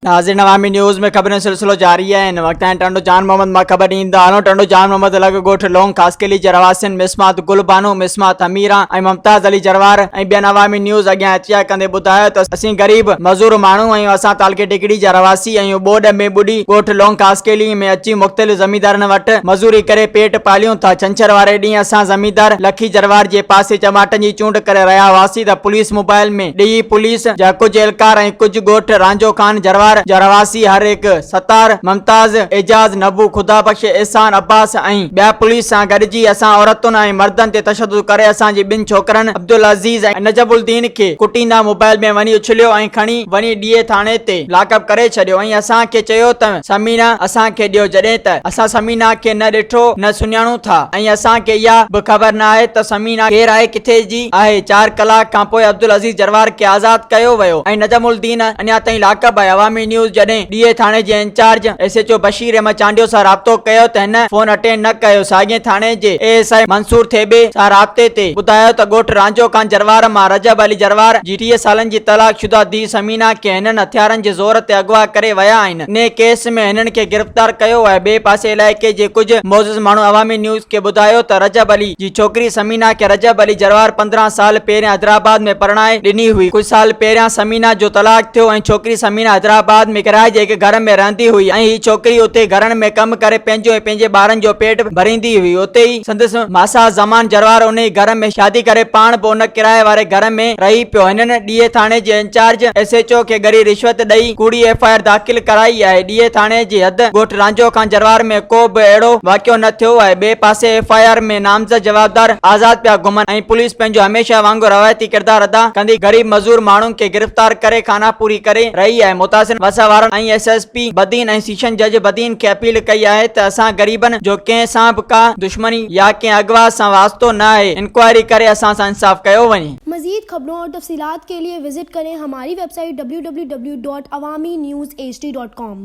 नाज़रीन अवामी न्यूज़ में खबरें सिलसिलो जारी है। इन वक्त टिंडो जान मोहम्मद मां खबर ॾींदा आहियूं। टिंडो जान मोहम्मद अलॻि ॻोठ लौंग खासख़ेली रहवासिन مسمات बानो مسمات هميرا ऐं ममतazعلي जरोवार ऐं ॿियनि अवामी न्यूज़ अॻियां एहतिया कंदे ॿुधायो त असीं गरीब मज़ूर माण्हू आहियूं। असां तालके टिकड़ी जा रवासी आहियूं। ॿोॾ में ॿुॾी ॻोठ लौंग खासख़ेली में अची मुख़्तलिफ़ ज़मींदारनि वटि मज़ूरी करे पेट पालियूं था। छंछर वारे ॾींहुं असां ज़मींदार लखी जरोवार जे पासे टमाटनि जी चूंड करे रहिया हुआसीं त पुलिस मोबाइल में ॾी पुलिस जा कुझु एहलकार ऐं कुझु ॻोठ रांझो खान जरोवार जा रवासी हर एक सतार मुमताज एजाज नबू खुदा बख्श एहसान अब्बास ऐं ॿिया पुलिस सां गॾिजी असां औरतुनि ऐं मर्दनि ते तशद्दुद करे असांजी ॿिनि छोकरनि अब्दुल अज़ीज़ ऐं नजबुद्दीन खे कुटींदा मोबाइल में वञी उछलियो ऐं खणी वञी डीए थाणे ते लाकअप करे छॾियो ऐं असांखे चयो त समीना असांखे ॾियो, जॾहिं त असां समीना खे न ॾिठो न सुञाणूं था ऐं असांखे इहा बि ख़बर न आहे त समीना केरु आहे, किथे जी आहे। 4 कलाक खां पोइ अब्दुल अज़ीज़ जरोवार खे आज़ाद कयो वियो ऐं नजमुद्दीन अञा ताईं लाकअप आहे। अवामी न्यूज़ जॾहिं डीए थाणे जे इंचार्ज SHO बशीर अहमद चांडियो सां राब्तो कयो त हिन फोन अटेंड न कयो। साॻिए थाणे जे ASI मंसूर थेबे सां राब्ते ते ॿुधायो त ॻोठ रांझो खान जरोवार मां रजब अली जरोवार जी 30 सालनि जी तलाक शुदा धीउ समीना खे हिननि हथियारनि जे ज़ोर ते अगवा करे विया आहिनि। इन केस में हिननि खे गिरफ़्तार कयो आहे। ॿिए पासे इलाइक़े जे कुझु मोज़िज़ माण्हू अवामी न्यूज़ खे ॿुधायो त रजब अली जी छोकिरी समीना खे रजब अली जरोवार 15 साल पहिरियां हैदराबाद में परणाए ॾिनी हुई। कुझु साल पहिरियां समीना जो तलाक थियो ऐं छोकिरी समीना हैदराबाद में किराए जे हिकु घर में रहंदी हुई ऐं हीअ छोकिरी उते घरनि में कमु करे पंहिंजो ऐं पंहिंजे ॿारनि जो पेट भरींदी हुई। उते ई संदसि मासा ज़मान जरोवार उन ई घर में शादी करे पाण बि उन किराए वारे घर में रही पियो। हिननि डीए थाणे जे इंचार्ज SHO खे गरी रिश्वत ॾेई कूड़ी FIR दाख़िल कराई आहे। डीए थाणे जे हद ॻोठ रांझो खान जरोवार में को बि अहिड़ो वाक़ियो न थियो आहे। ॿिए पासे FIR में नामज़द जवाबदार आज़ाद पिया घुमनि ऐं पुलिस पंहिंजो हमेशह वांगुरु रवायती किरदार अदा कंदी गरीब मज़ूर माण्हुनि खे गिरफ़्तार करे खाना पूरी करे रही आहे। मुतासिर वसा वारनि ऐं SSP बदीन ऐं सेशन जज बदीन खे अपील कई आहे त असां गरीबनि जो कंहिं सां बि का दुश्मनी या कंहिं अगवा सां वास्तो न आहे। इंक्वायरी करे असां सां इंसाफ कयो वञे। मजीद खबरों और तफसीलात के लिए विजिट करें हमारी वेबसाइट www.awamiNewsHD.com।